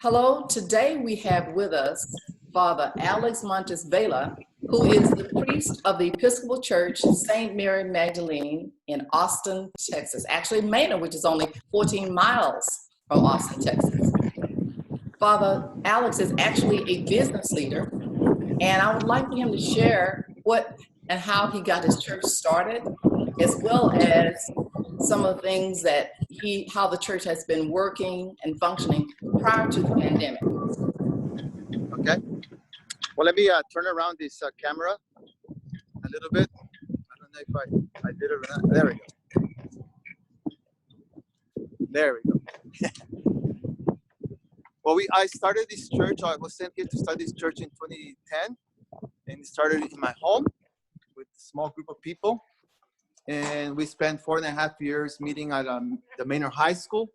Hello, today we have with us Father Alex Montes-Vela, who is the priest of the Episcopal Church, St. Mary Magdalene in Austin, Texas. Actually, Manor, which is only 14 miles from Austin, Texas. Father Alex is actually a business leader, and I would like for him to share what and how he got his church started, as well as some of the things that how the church has been working and functioning prior to the pandemic. Okay. Well, let me turn around this camera a little bit. I don't know if I did it or not. There we go. There we go. Well, I started this church. I was sent here to start this church in 2010, and it started in my home with a small group of people. And we spent 4.5 years meeting at the Manor High School,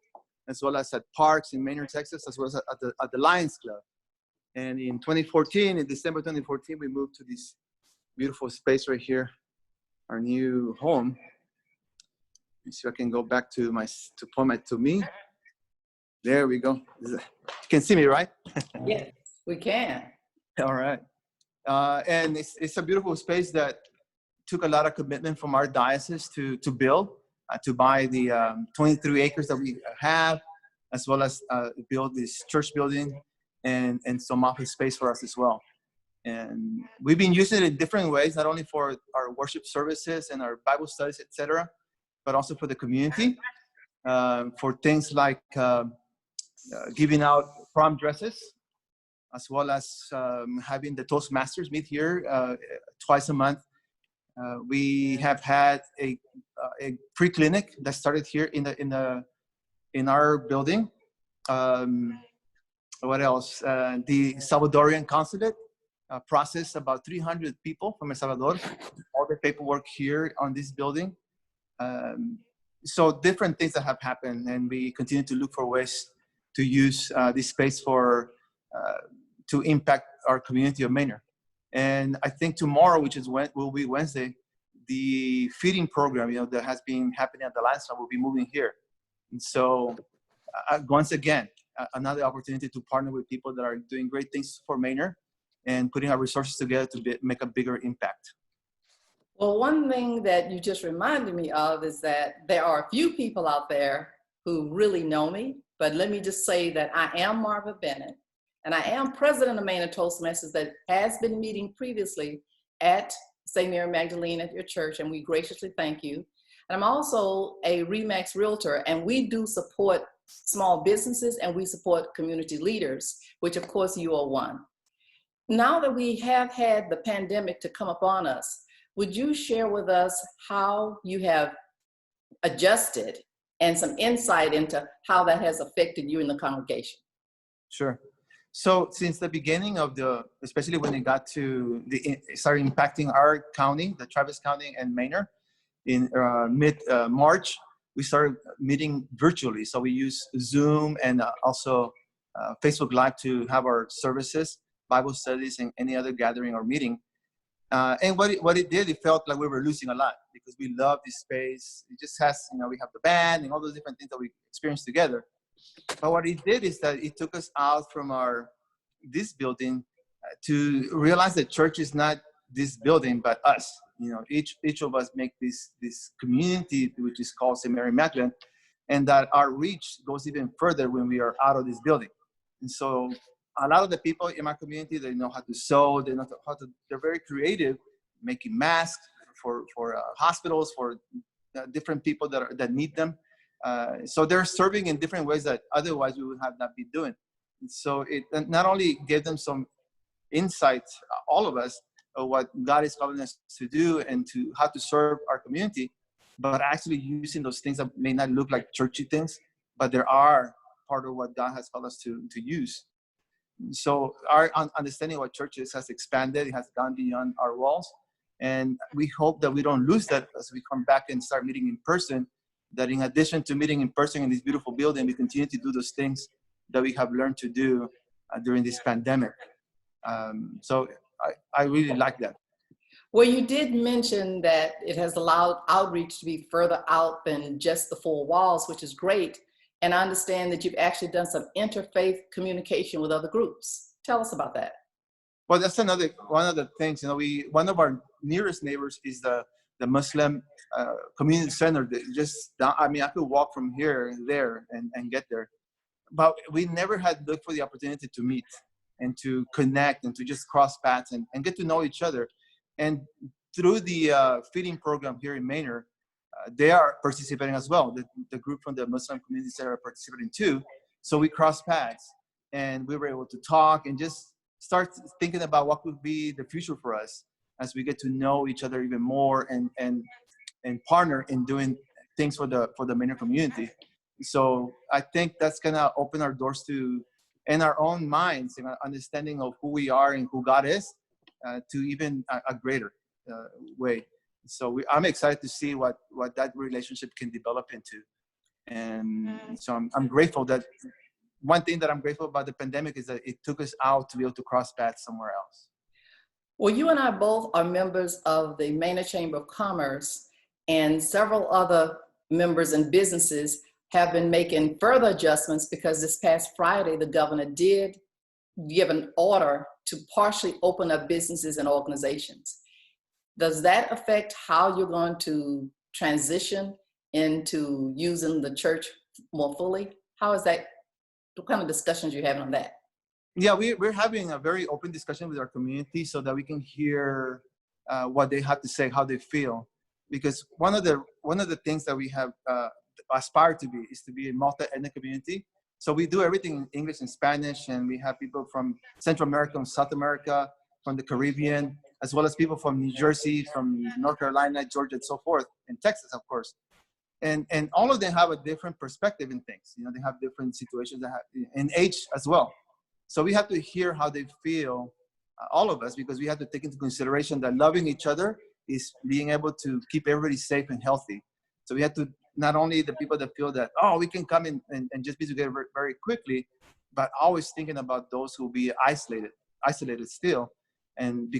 as well as at parks in Manor, Texas, as well as at the Lions Club. And in 2014, in December 2014, we moved to this beautiful space right here, our new home. Let me see if I can go back to point to me. There we go. You can see me, right? Yes, we can. All right. And it's a beautiful space that took a lot of commitment from our diocese to build, to buy the 23 acres that we have, as well as build this church building and some office space for us as well. And we've been using it in different ways, not only for our worship services and our Bible studies, etc., but also for the community, for things like giving out prom dresses, as well as having the Toastmasters meet here twice a month. We have had a free clinic that started here in our building. What else? The Salvadorian consulate processed about 300 people from El Salvador. All the paperwork here on this building. So different things that have happened, and we continue to look for ways to use this space to impact our community of Manor. And I think tomorrow, which will be Wednesday, the feeding program, that has been happening at the Lions Club will be moving here. And so, once again, another opportunity to partner with people that are doing great things for Manor and putting our resources together to make a bigger impact. Well, one thing that you just reminded me of is that there are a few people out there who really know me, but let me just say that I am Marva Bennett, and I am president of Manor Toastmasters that has been meeting previously at St. Mary Magdalene at your church, and we graciously thank you. And I'm also a REMAX realtor, and we do support small businesses and we support community leaders, which of course you are one. Now that we have had the pandemic to come upon us, would you share with us how you have adjusted and some insight into how that has affected you in the congregation? Sure. So since the beginning of especially when it got to started impacting our county, the Travis County and Manor, in mid-March, we started meeting virtually. So we use Zoom and also Facebook Live to have our services, Bible studies, and any other gathering or meeting. And what it did, it felt like we were losing a lot because we love this space. It just has, we have the band and all those different things that we experience together. But what it did is that it took us out from this building to realize that church is not this building, but us. Each of us make this community, which is called St. Mary Magdalene, and that our reach goes even further when we are out of this building. And so a lot of the people in my community, they know how to sew, they're very creative, making masks for hospitals, for different people that need them. So they're serving in different ways that otherwise we would have not been doing. And so it not only gave them some insights, all of us, of what God is calling us to do and to how to serve our community, but actually using those things that may not look like churchy things, but there are part of what God has called us to use. So our understanding of what church is has expanded. It has gone beyond our walls. And we hope that we don't lose that as we come back and start meeting in person, that in addition to meeting in person in this beautiful building, we continue to do those things that we have learned to do during this pandemic. So I really like that. Well, you did mention that it has allowed outreach to be further out than just the four walls, which is great. And I understand that you've actually done some interfaith communication with other groups. Tell us about that. Well, that's one of the things, one of our nearest neighbors is the Muslim community center. That just down, I mean, I could walk from here and there and get there. But we never had looked for the opportunity to meet and to connect and to just cross paths and get to know each other. And through the feeding program here in Manor, they are participating as well. The group from the Muslim community center are participating too. So we crossed paths and we were able to talk and just start thinking about what could be the future for us as we get to know each other even more and partner in doing things for the Manor community. So I think that's gonna open our doors to, in our own minds, and understanding of who we are and who God is, to even a greater way. So I'm excited to see what that relationship can develop into. And so I'm grateful that, one thing that I'm grateful about the pandemic is that it took us out to be able to cross paths somewhere else. Well, you and I both are members of the Manor Chamber of Commerce, and several other members and businesses have been making further adjustments because this past Friday, the governor did give an order to partially open up businesses and organizations. Does that affect how you're going to transition into using the church more fully? How is that? What kind of discussions you're having on that? Yeah, we're having a very open discussion with our community so that we can hear what they have to say, how they feel. Because one of the things that we have aspired to be is to be a multi-ethnic community. So we do everything in English and Spanish, and we have people from Central America and South America, from the Caribbean, as well as people from New Jersey, from North Carolina, Georgia, and so forth, and Texas, of course. And all of them have a different perspective in things. They have different situations, and age as well. So we have to hear how they feel, all of us, because we have to take into consideration that loving each other is being able to keep everybody safe and healthy. So we have to, not only the people that feel that, oh, we can come in and just be together very, very quickly, but always thinking about those who will be isolated still, and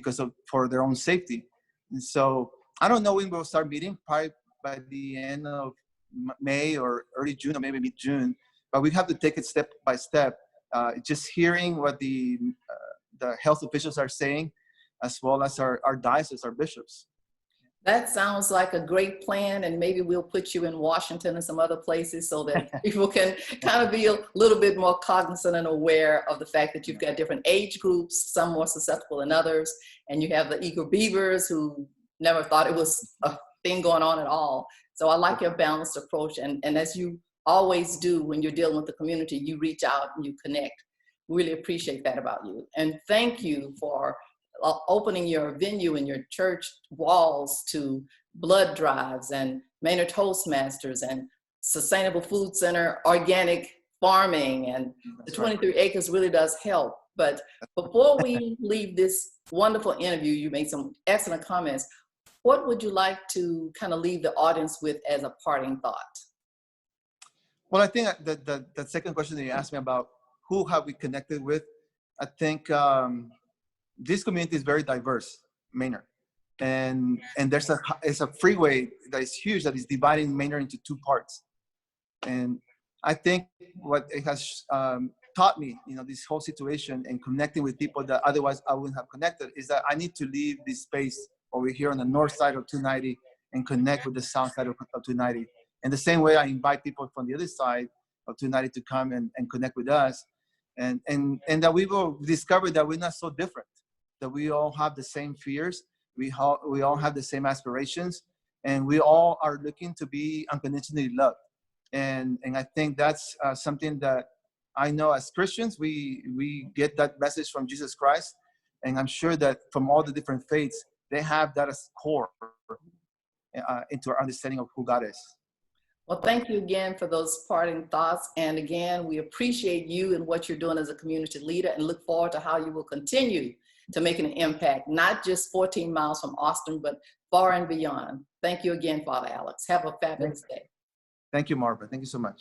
for their own safety. And so I don't know when we'll start meeting, probably by the end of May or early June, or maybe mid-June, but we have to take it step by step. Just hearing what the health officials are saying, as well as our diocese, our bishops. That sounds like a great plan, and maybe we'll put you in Washington and some other places so that people can kind of be a little bit more cognizant and aware of the fact that you've got different age groups, some more susceptible than others, and you have the eager beavers who never thought it was a thing going on at all. So I like your balanced approach, and as you always do when you're dealing with the community, you reach out and you connect. Really appreciate that about you. And thank you for opening your venue and your church walls to blood drives and Manor Toastmasters and Sustainable Food Center, organic farming, and the 23 acres really does help. But before we leave this wonderful interview, you made some excellent comments. What would you like to kind of leave the audience with as a parting thought? Well, I think the second question that you asked me about who have we connected with, I think this community is very diverse, Manor. And there's a freeway that is huge that is dividing Manor into two parts. And I think what it has taught me, this whole situation and connecting with people that otherwise I wouldn't have connected, is that I need to leave this space over here on the north side of 290 and connect with the south side of 290. And the same way I invite people from the other side of 290 to come and connect with us, and that we will discover that we're not so different, that we all have the same fears, we all have the same aspirations, and we all are looking to be unconditionally loved. And I think that's something that I know as Christians, we get that message from Jesus Christ, and I'm sure that from all the different faiths, they have that as core into our understanding of who God is. Well, thank you again for those parting thoughts. And again, we appreciate you and what you're doing as a community leader, and look forward to how you will continue to make an impact, not just 14 miles from Austin, but far and beyond. Thank you again, Father Alex. Have a fabulous day. Thank you, Marva. Thank you so much.